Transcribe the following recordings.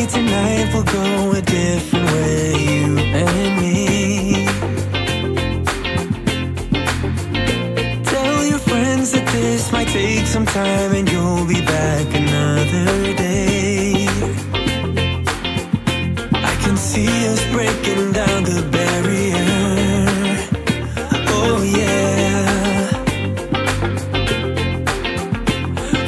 maybe tonight we'll go a different way, you and me. Tell your friends that this might take some time and you'll be back another day. I can see us breaking down the barrier. Oh yeah.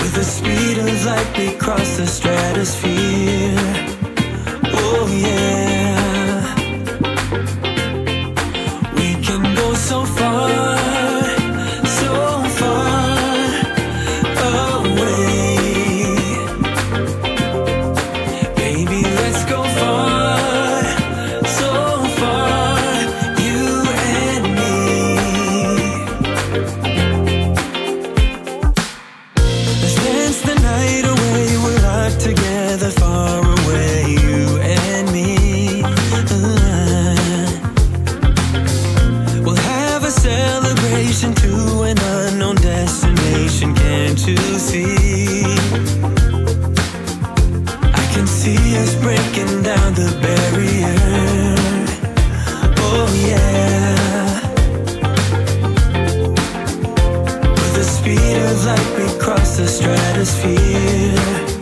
With the speed of light we cross the stratosphere. Oh yeah. We can go so far, so far away. Baby, let's go far, so far, you and me. Let's dance the night away, we're locked together far away, you and me. We'll have a celebration to an unknown destination, can't you see? I can see us breaking down the barrier. Oh yeah. With the speed of light we cross the stratosphere.